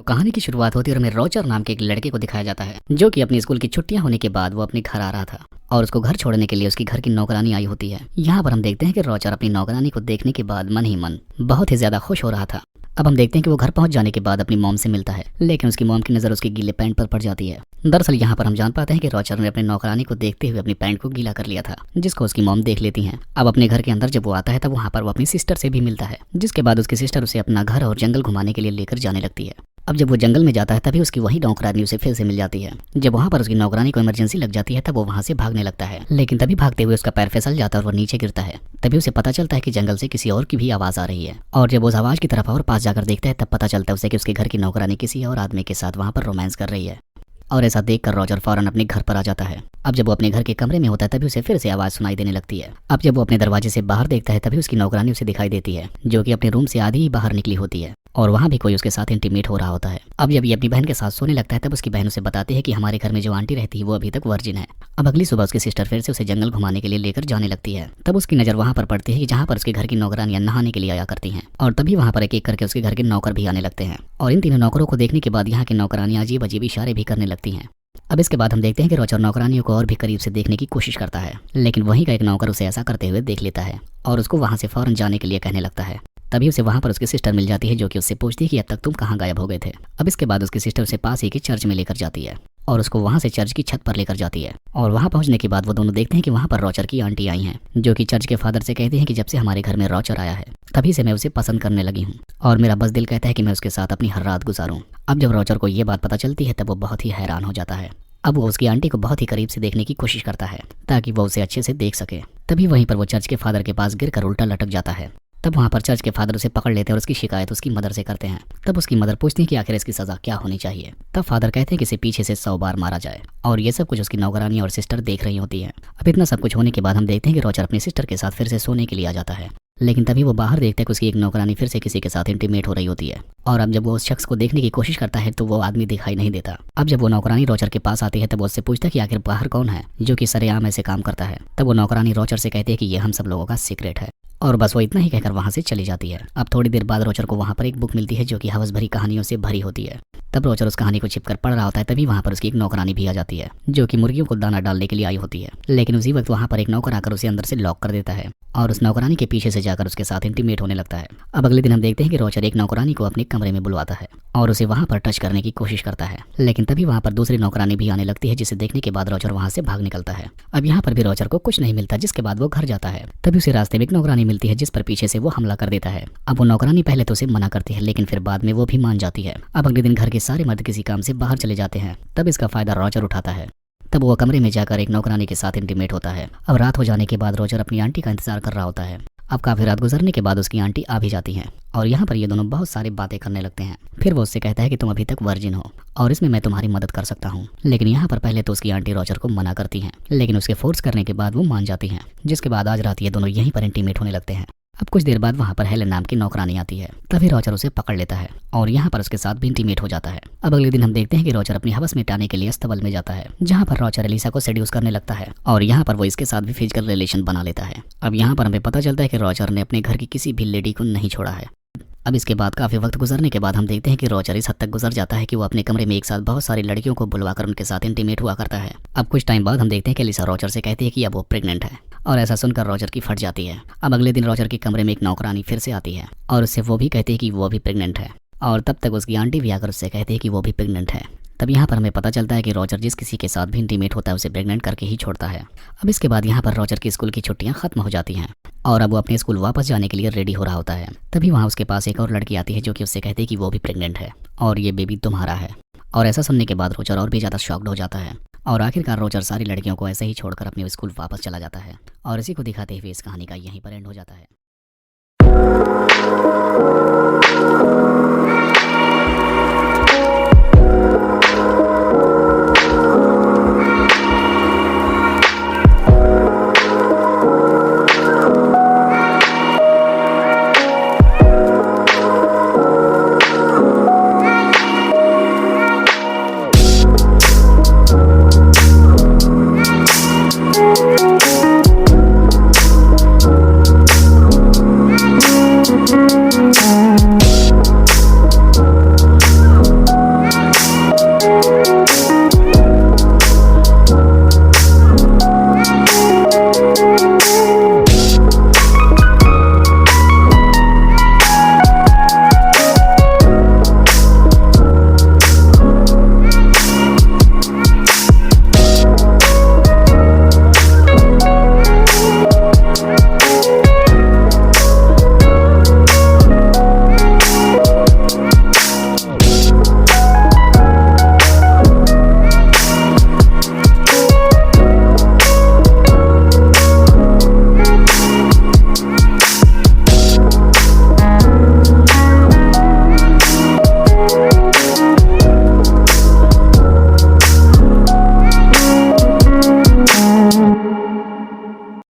तो कहानी की शुरुआत होती है और हमें रोजर नाम के एक लड़के को दिखाया जाता है जो कि अपनी स्कूल की छुट्टियां होने के बाद वो अपने घर आ रहा था और उसको घर छोड़ने के लिए उसकी घर की नौकरानी आई होती है। यहाँ पर हम देखते हैं कि रोजर अपनी नौकरानी को देखने के बाद मन ही मन बहुत ही ज्यादा खुश हो रहा था। अब हम देखते हैं कि वो घर पहुंच जाने के बाद अपनी मॉम से मिलता है, लेकिन उसकी मॉम की नजर उसके गीले पैंट पर पड़ जाती है। दरअसल यहाँ पर हम जान पाते हैं कि रोजर ने अपनी नौकरानी को देखते हुए अपनी पैंट को गीला कर लिया था, जिसको उसकी मॉम देख लेती हैं। अब अपने घर के अंदर जब वो आता है तब वहाँ पर वो अपनी सिस्टर से भी मिलता है, जिसके बाद उसकी सिस्टर उसे अपना घर और जंगल घुमाने के लिए लेकर जाने लगती है। अब जब वो जंगल में जाता है तभी उसकी वही नौकरानी उसे फिर से मिल जाती है। जब वहाँ पर उसकी नौकरानी को इमरजेंसी लग जाती है तब वो वहाँ से भागने लगता है, लेकिन तभी भागते हुए उसका पैर फिसल जाता है और वो नीचे गिरता है। तभी उसे पता चलता है कि जंगल से किसी और की भी आवाज आ रही है, और जब वो उस आवाज की तरफ और पास जाकर देखता है तब पता चलता है उसे कि उसके घर की नौकरानी किसी और आदमी के साथ वहाँ पर रोमांस कर रही है। और ऐसा देखकर रोजर फौरन अपने घर पर आ जाता है। अब जब वो अपने घर के कमरे में होता है तभी उसे फिर से आवाज सुनाई देने लगती है। अब जब वो अपने दरवाजे से बाहर देखता है तभी उसकी नौकरानी उसे दिखाई देती है, जो कि अपने रूम से आधी ही बाहर निकली होती है और वहाँ भी कोई उसके साथ इंटीमेट हो रहा होता है। अब जब ये अपनी बहन के साथ सोने लगता है तब उसकी बहन उसे बताती है कि हमारे घर में जो आंटी रहती है वो अभी तक वर्जिन है। अब अगली सुबह उसकी सिस्टर फिर से उसे जंगल घुमाने के लिए लेकर जाने लगती है। तब उसकी नजर वहाँ पर पड़ती है कि जहाँ पर उसके घर की नौकरानियां नहाने के लिए आया करती हैं, और तभी वहाँ पर एक एक करके उसके घर के नौकर भी आने लगते हैं। और इन तीनों नौकरों को देखने के बाद यहाँ की नौकरानियां अजीब अजीब इशारे भी करने लगती हैं। अब इसके बाद हम देखते हैं कि रोजर नौकरानियों को और भी करीब से देखने की कोशिश करता है, लेकिन वहीं का एक नौकर उसे ऐसा करते हुए देख लेता है और उसको वहां से फौरन जाने के लिए कहने लगता है। तभी उसे वहां पर उसकी सिस्टर मिल जाती है, जो कि उससे पूछती है कि अब तक तुम कहाँ गायब हो गए थे। अब इसके बाद उसकी सिस्टर उसे पास ही के चर्च में लेकर जाती है और उसको वहां से चर्च की छत पर लेकर जाती है। और वहां पहुंचने के बाद वो दोनों देखते हैं कि वहां पर रोजर की आंटी आई हैं, जो कि चर्च के फादर से कहती हैं कि जब से हमारे घर में रोजर आया है तभी से मैं उसे पसंद करने लगी हूँ और मेरा बस दिल कहता है कि मैं उसके साथ अपनी हर रात गुजारूं। अब जब रोजर को ये बात पता चलती है तब वो बहुत ही हैरान हो जाता है। अब वो उसकी आंटी को बहुत ही करीब से देखने की कोशिश करता है ताकि वो उसे अच्छे से देख सके। तभी वहीं पर वो चर्च के फादर के पास गिरकर उल्टा लटक जाता है। तब वहाँ पर चर्च के फादर उसे पकड़ लेते हैं और उसकी शिकायत उसकी मदर से करते हैं। तब उसकी मदर पूछती है कि आखिर इसकी सजा क्या होनी चाहिए। तब फादर कहते हैं कि इसे पीछे से 100 बार मारा जाए, और ये सब कुछ उसकी नौकरानी और सिस्टर देख रही होती है। अब इतना सब कुछ होने के बाद हम देखते हैं कि रोजर अपनी सिस्टर के साथ फिर से सोने के लिए आ जाता है, लेकिन तभी वो बाहर देखते हैं कि उसकी एक नौकरानी फिर से किसी के साथ इंटीमेट हो रही होती है। और अब जब वो उस शख्स को देखने की कोशिश करता है तो वो आदमी दिखाई नहीं देता। अब जब वो नौकरानी रोजर के पास आती है तब वो उससे पूछता है कि आखिर बाहर कौन है जो कि सरेआम ऐसे काम करता है। तब वो नौकरानी रोजर से कहती है कि ये हम सब लोगों का सीक्रेट है, और बस वो इतना ही कहकर वहां से चली जाती है। अब थोड़ी देर बाद रोजर को वहां पर एक बुक मिलती है जो कि हवस भरी कहानियों से भरी होती है। तब रोजर उस कहानी को छिपकर पढ़ रहा होता है, तभी वहां पर उसकी एक नौकरानी भी आ जाती है जो कि मुर्गियों को दाना डालने के लिए आई होती है। लेकिन उसी वक्त वहां पर एक नौकर आकर उसे अंदर से लॉक कर देता है और उस नौकरानी के पीछे से जाकर उसके साथ इंटीमेट होने लगता है। अब अगले दिन हम देखते हैं कि रोजर एक नौकरानी को अपने कमरे में बुलवाता है और उसे वहां पर टच करने की कोशिश करता है, लेकिन तभी वहां पर दूसरी नौकरानी भी आने लगती है, जिसे देखने के बाद रोजर वहां से भाग निकलता है। अब यहाँ पर भी रोजर को कुछ नहीं मिलता, जिसके बाद वो घर जाता है। तभी उसे रास्ते में एक नौकरानी मिलती है जिस पर पीछे से वो हमला कर देता है। अब वो नौकरानी पहले तो उसे मना करती है, लेकिन फिर बाद में वो भी मान जाती है। अब अगले दिन घर के सारे मर्द किसी काम से बाहर चले जाते हैं, तब इसका फायदा रोजर उठाता है। तब वो कमरे में जाकर एक नौकरानी के साथ इंटीमेट होता है। अब रात हो जाने के बाद रोजर अपनी आंटी का इंतजार कर रहा होता है। अब काफी रात गुजरने के बाद उसकी आंटी आ भी जाती हैं और यहाँ पर ये दोनों बहुत सारी बातें करने लगते हैं। फिर वो उससे कहता है कि तुम अभी तक वर्जिन हो और इसमें मैं तुम्हारी मदद कर सकता हूँ। लेकिन यहाँ पर पहले तो उसकी आंटी रोजर को मना करती हैं, लेकिन उसके फोर्स करने के बाद वो मान जाती हैं, जिसके बाद आज रात ये दोनों यहीं पर इंटीमेट होने लगते हैं। अब कुछ देर बाद वहाँ पर हेलन नाम की नौकरानी आती है। तभी रोजर उसे पकड़ लेता है और यहाँ पर उसके साथ भी इंटीमेट हो जाता है। अब अगले दिन हम देखते हैं कि रोजर अपनी हवस मिटाने के लिए अस्तबल में जाता है, जहाँ पर रोजर एलिसा को सेड्यूस करने लगता है और यहाँ पर वो इसके साथ भी फिजिकल रिलेशन बना लेता है। अब यहाँ पर हमें पता चलता है कि रोजर ने अपने घर की किसी भी लेडी को नहीं छोड़ा है। अब इसके बाद काफी वक्त गुजरने के बाद हम देखते हैं कि रोजर इस हद तक गुजर जाता है कि वो अपने कमरे में एक साथ बहुत सारी लड़कियों को बुलवाकर उनके साथ इंटीमेट हुआ करता है। अब कुछ टाइम बाद हम देखते हैं कि एलिसा रोजर से कहती है कि अब वो प्रेग्नेंट है, और ऐसा सुनकर रोजर की फट जाती है। अब अगले दिन रोजर के कमरे में एक नौकरानी फिर से आती है और उससे वो भी कहती है कि वो भी प्रेग्नेंट है, और तब तक उसकी आंटी भी आकर उससे कहती है कि वो भी प्रेग्नेंट है। तब यहाँ पर हमें पता चलता है कि रोजर जिस किसी के साथ भी इंटीमेट होता है उसे प्रेग्नेंट करके ही छोड़ता है। अब इसके बाद यहाँ पर रोजर की स्कूल की छुट्टियां खत्म हो जाती हैं और अब वो अपने स्कूल वापस जाने के लिए रेडी हो रहा होता है। तभी वहाँ उसके पास एक और लड़की आती है जो कि उससे कहती है कि वो भी प्रेग्नेंट है और ये बेबी तुम्हारा है। और ऐसा सुनने के बाद रोजर और भी ज्यादा शॉक्ड हो जाता है और आखिरकार रोजर सारी लड़कियों को ऐसे ही छोड़कर अपने स्कूल वापस चला जाता है। और इसी को दिखाते हुए इस कहानी का यहीं पर एंड हो जाता है।